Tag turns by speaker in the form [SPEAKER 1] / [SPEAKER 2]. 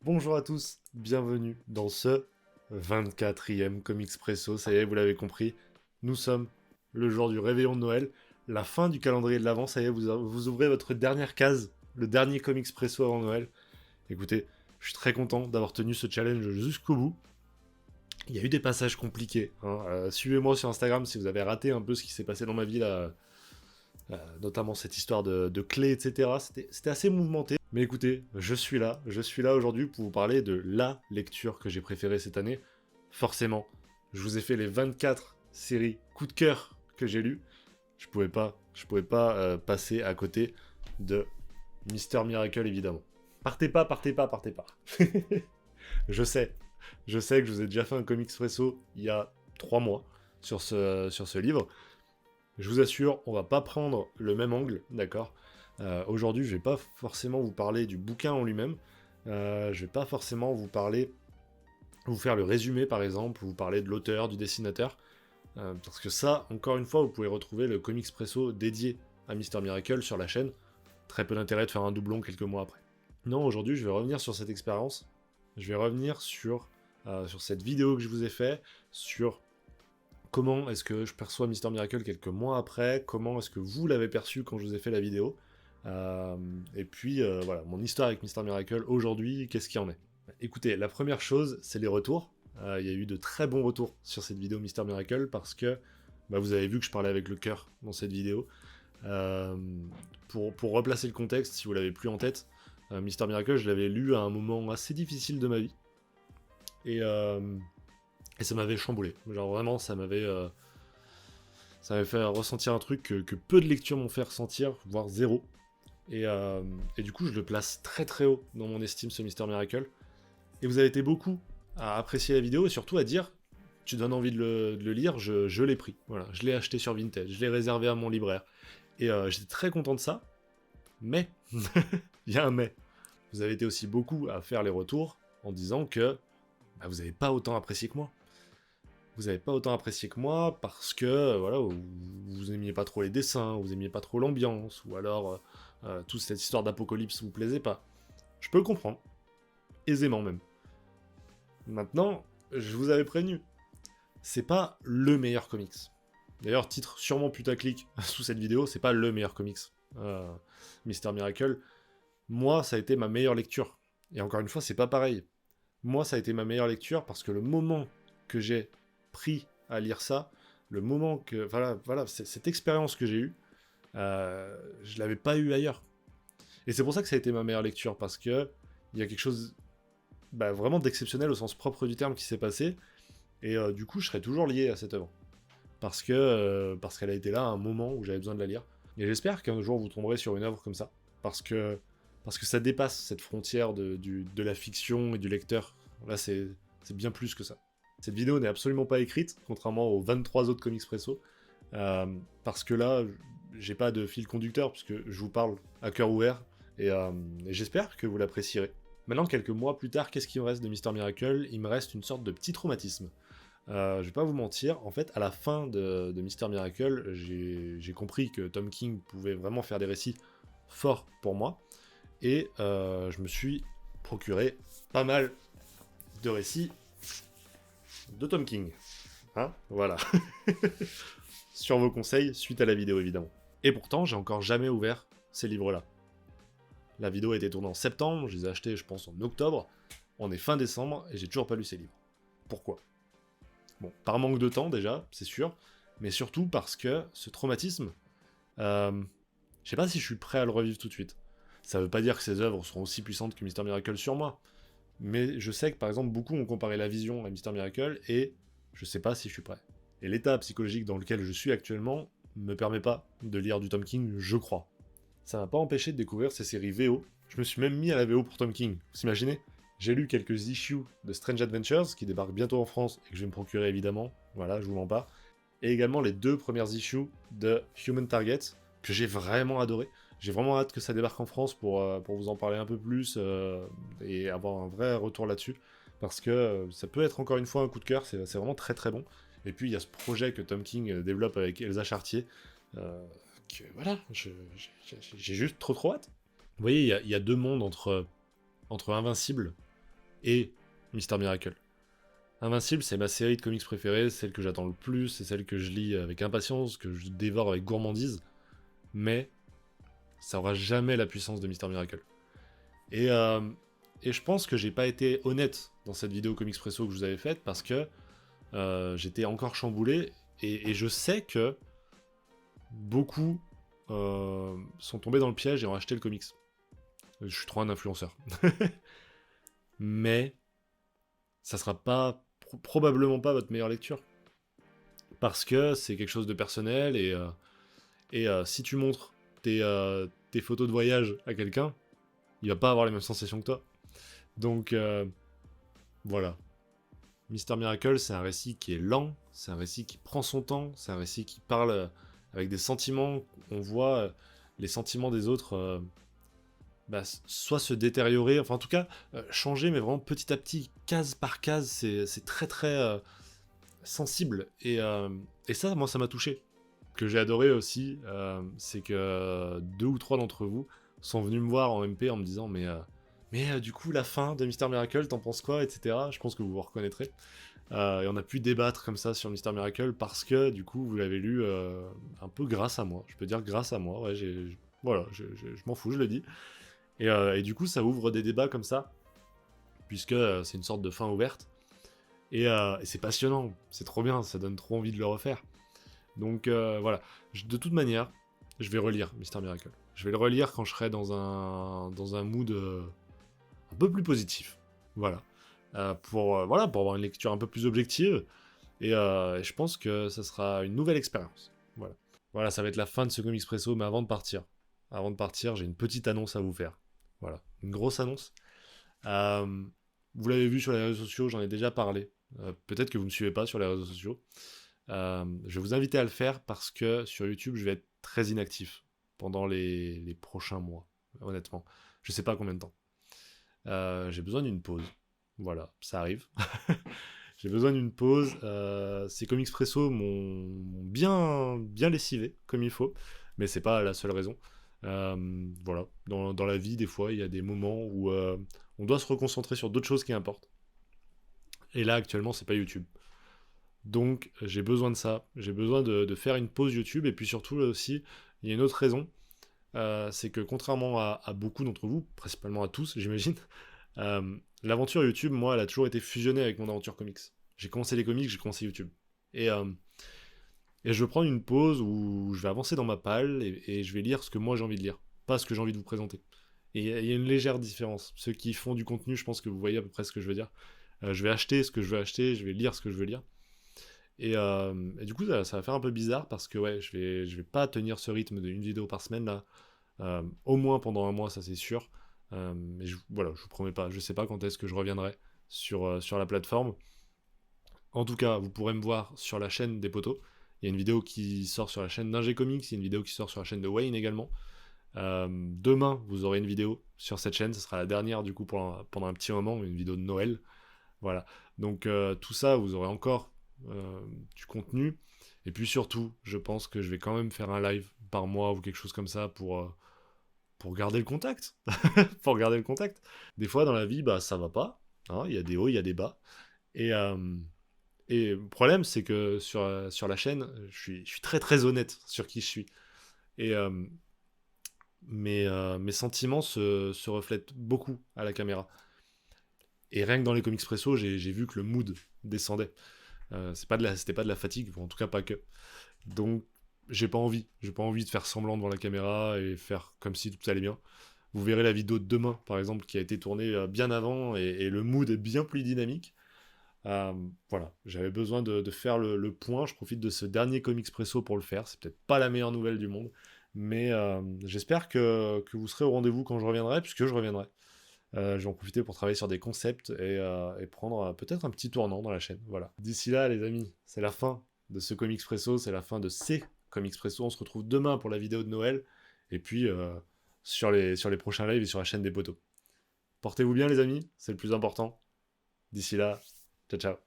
[SPEAKER 1] Bonjour à tous, bienvenue dans ce 24e Comixpresso. Ça y est, vous l'avez compris, nous sommes le jour du réveillon de Noël, la fin du calendrier de l'Avent. Ça y est, vous ouvrez votre dernière case, le dernier Comixpresso avant Noël. Écoutez, je suis très content d'avoir tenu ce challenge jusqu'au bout. Il y a eu des passages compliqués, hein. Suivez-moi sur Instagram si vous avez raté un peu ce qui s'est passé dans ma vie là, notamment cette histoire de clés, etc. C'était assez mouvementé. Mais écoutez, je suis là aujourd'hui pour vous parler de la lecture que j'ai préférée cette année. Forcément, je vous ai fait les 24 séries coup de cœur que j'ai lues. Je pouvais pas passer à côté de Mister Miracle, évidemment. Partez pas. je sais, je sais que je vous ai déjà fait un comics expresso il y a 3 mois sur ce livre. Je vous assure, on va pas prendre le même angle, d'accord. Aujourd'hui, je vais pas forcément vous parler du bouquin en lui-même. Je vais pas forcément vous faire le résumé, par exemple, ou vous parler de l'auteur, du dessinateur. Parce que ça, encore une fois, vous pouvez retrouver le comics presso dédié à Mister Miracle sur la chaîne. Très peu d'intérêt de faire un doublon quelques mois après. Non, aujourd'hui, je vais revenir sur cette expérience. Je vais revenir sur cette vidéo que je vous ai fait, sur comment est-ce que je perçois Mister Miracle quelques mois après, comment est-ce que vous l'avez perçu quand je vous ai fait la vidéo, et puis voilà, mon histoire avec Mister Miracle aujourd'hui, qu'est-ce qu'il y en est. Écoutez, la première chose, c'est les retours. Il y a eu de très bons retours sur cette vidéo Mister Miracle, parce que vous avez vu que je parlais avec le cœur dans cette vidéo. Euh, pour replacer le contexte, si vous l'avez plus en tête, Mister Miracle, je l'avais lu à un moment assez difficile de ma vie, et ça m'avait chamboulé. Genre vraiment, ça m'avait fait ressentir un truc que peu de lectures m'ont fait ressentir, voire zéro. Et du coup, je le place très très haut dans mon estime, ce Mister Miracle. Et vous avez été beaucoup à apprécier la vidéo et surtout à dire, tu donnes envie de le lire, je l'ai pris. Voilà, je l'ai acheté sur Vinted, je l'ai réservé à mon libraire. Et j'étais très content de ça, mais, il y a un mais. Vous avez été aussi beaucoup à faire les retours en disant que vous n'avez pas autant apprécié que moi. Vous n'avez pas autant apprécié que moi parce que voilà, vous aimiez pas trop les dessins, vous aimiez pas trop l'ambiance, ou alors toute cette histoire d'apocalypse vous plaisait pas. Je peux le comprendre, aisément même. Maintenant, je vous avais prévenu, c'est pas le meilleur comics. D'ailleurs, titre sûrement putaclic sous cette vidéo, c'est pas le meilleur comics. Mister Miracle, moi, ça a été ma meilleure lecture. Et encore une fois, c'est pas pareil. Moi, ça a été ma meilleure lecture parce que le moment que j'ai pris à lire ça, le moment que... Voilà, cette expérience que j'ai eue, je l'avais pas eu ailleurs. Et c'est pour ça que ça a été ma meilleure lecture, parce que il y a quelque chose vraiment d'exceptionnel au sens propre du terme qui s'est passé, et du coup, je serai toujours lié à cette œuvre. Parce qu'elle a été là à un moment où j'avais besoin de la lire. Et j'espère qu'un jour vous tomberez sur une œuvre comme ça, parce que ça dépasse cette frontière de la fiction et du lecteur. Là, c'est bien plus que ça. Cette vidéo n'est absolument pas écrite, contrairement aux 23 autres Comics Presso, parce que là, j'ai pas de fil conducteur, puisque je vous parle à cœur ouvert, et j'espère que vous l'apprécierez. Maintenant, quelques mois plus tard, qu'est-ce qu'il me reste de Mister Miracle? Il me reste une sorte de petit traumatisme. Je vais pas vous mentir, en fait, à la fin de Mister Miracle, j'ai compris que Tom King pouvait vraiment faire des récits forts pour moi, et je me suis procuré pas mal de récits de Tom King. Hein, voilà. Sur vos conseils, suite à la vidéo évidemment. Et pourtant, j'ai encore jamais ouvert ces livres-là. La vidéo a été tournée en septembre, je les ai achetés je pense en octobre, on est fin décembre et j'ai toujours pas lu ces livres. Pourquoi? Bon, par manque de temps déjà, c'est sûr, mais surtout parce que ce traumatisme, je sais pas si je suis prêt à le revivre tout de suite. Ça veut pas dire que ces œuvres seront aussi puissantes que Mister Miracle sur moi, mais je sais que par exemple beaucoup ont comparé La Vision à Mister Miracle et je sais pas si je suis prêt. Et l'état psychologique dans lequel je suis actuellement me permet pas de lire du Tom King, je crois. Ça m'a pas empêché de découvrir ces séries VO. Je me suis même mis à la VO pour Tom King, vous imaginez? J'ai lu quelques issues de Strange Adventures, qui débarquent bientôt en France, et que je vais me procurer évidemment, voilà, je vous mens pas. Et également les 2 premières issues de Human Target, que j'ai vraiment adoré. J'ai vraiment hâte que ça débarque en France pour vous en parler un peu plus, et avoir un vrai retour là-dessus. Parce que ça peut être encore une fois un coup de cœur, c'est vraiment très très bon. Et puis il y a ce projet que Tom King développe avec Elsa Chartier, que voilà, j'ai juste trop hâte. Vous voyez, il y a 2 mondes entre Invincible et Mister Miracle. Invincible, c'est ma série de comics préférée, celle que j'attends le plus, c'est celle que je lis avec impatience, que je dévore avec gourmandise, mais ça aura jamais la puissance de Mister Miracle. Et, euh, et je pense que j'ai pas été honnête dans cette vidéo Comics Presso que je vous avais faite parce que j'étais encore chamboulé et je sais que beaucoup sont tombés dans le piège et ont acheté le comics. Je suis trop un influenceur. Mais ça sera pas probablement pas votre meilleure lecture. Parce que c'est quelque chose de personnel et si tu montres tes photos de voyage à quelqu'un, il va pas avoir les mêmes sensations que toi. Donc voilà. Mister Miracle, c'est un récit qui est lent, c'est un récit qui prend son temps, c'est un récit qui parle avec des sentiments. On voit les sentiments des autres soit se détériorer, enfin en tout cas changer, mais vraiment petit à petit, case par case, c'est très très sensible. Et ça, moi, ça m'a touché. Ce que j'ai adoré aussi, c'est que 2 ou 3 d'entre vous sont venus me voir en MP en me disant mais du coup, la fin de Mister Miracle, t'en penses quoi, etc. Je pense que vous vous reconnaîtrez. Et on a pu débattre comme ça sur Mister Miracle parce que du coup, vous l'avez lu un peu grâce à moi. Je peux dire grâce à moi, ouais, voilà, je m'en fous, je le dis. Et du coup, ça ouvre des débats comme ça, puisque c'est une sorte de fin ouverte. Et c'est passionnant, c'est trop bien, ça donne trop envie de le refaire. Donc voilà, de toute manière, je vais relire Mister Miracle. Je vais le relire quand je serai dans un mood un peu plus positif. Voilà. Pour avoir une lecture un peu plus objective. Et je pense que ça sera une nouvelle expérience. Voilà. Voilà, ça va être la fin de ce Comics Presso, mais avant de partir, j'ai une petite annonce à vous faire. Voilà, une grosse annonce. Vous l'avez vu sur les réseaux sociaux, j'en ai déjà parlé. Peut-être que vous ne me suivez pas sur les réseaux sociaux. Je vais vous inviter à le faire parce que sur YouTube, je vais être très inactif pendant les prochains mois, honnêtement. Je sais pas combien de temps. J'ai besoin d'une pause. Voilà, ça arrive. J'ai besoin d'une pause. Ces Comics Presso m'ont bien lessivé, comme il faut. Mais c'est pas la seule raison. Voilà, dans la vie, des fois, il y a des moments où on doit se reconcentrer sur d'autres choses qui importent. Et là, actuellement, c'est pas YouTube. Donc, j'ai besoin de ça. J'ai besoin de faire une pause YouTube. Et puis surtout, là aussi, il y a une autre raison. C'est que contrairement à beaucoup d'entre vous, principalement à tous, j'imagine, l'aventure YouTube, moi, elle a toujours été fusionnée avec mon aventure comics. J'ai commencé les comics, j'ai commencé YouTube. Et, euh, et je veux prendre une pause où je vais avancer dans ma palle et je vais lire ce que moi j'ai envie de lire, pas ce que j'ai envie de vous présenter. Et il y a une légère différence. Ceux qui font du contenu, je pense que vous voyez à peu près ce que je veux dire. Je vais acheter ce que je veux acheter, je vais lire ce que je veux lire. Et du coup, ça va faire un peu bizarre parce que ouais, je vais pas tenir ce rythme d'une vidéo par semaine là. Au moins pendant un mois, ça c'est sûr. Mais voilà, je vous promets pas. Je sais pas quand est-ce que je reviendrai sur la plateforme. En tout cas, vous pourrez me voir sur la chaîne des poteaux. Il y a une vidéo qui sort sur la chaîne d'Ingé Comics, il y a une vidéo qui sort sur la chaîne de Wayne également. Demain, vous aurez une vidéo sur cette chaîne, ce sera la dernière du coup pendant un petit moment, une vidéo de Noël. Voilà. Donc tout ça, vous aurez encore du contenu. Et puis surtout, je pense que je vais quand même faire un live par mois ou quelque chose comme ça pour garder le contact. Pour garder le contact. Des fois dans la vie, bah ça va pas. Hein, il y a des hauts, il y a des bas. Et, euh, et le problème, c'est que sur la chaîne, je suis très très honnête sur qui je suis. Et mes sentiments se reflètent beaucoup à la caméra. Et rien que dans les comics presso, j'ai vu que le mood descendait. C'était pas de la fatigue, en tout cas pas que. Donc j'ai pas envie. J'ai pas envie de faire semblant devant la caméra et faire comme si tout allait bien. Vous verrez la vidéo de demain, par exemple, qui a été tournée bien avant et le mood est bien plus dynamique. Euh, voilà, j'avais besoin de faire le point. Je profite de ce dernier Comics Presso pour le faire. C'est peut-être pas la meilleure nouvelle du monde, mais j'espère que vous serez au rendez-vous quand je reviendrai, puisque je reviendrai. Je vais en profiter pour travailler sur des concepts et prendre peut-être un petit tournant dans la chaîne. Voilà. D'ici là, les amis, c'est la fin de ce Comics Presso, c'est la fin de ces Comics Presso. On se retrouve demain pour la vidéo de Noël, et puis sur les prochains lives et sur la chaîne des poteaux. Portez-vous bien, les amis, c'est le plus important. D'ici là, ciao ciao.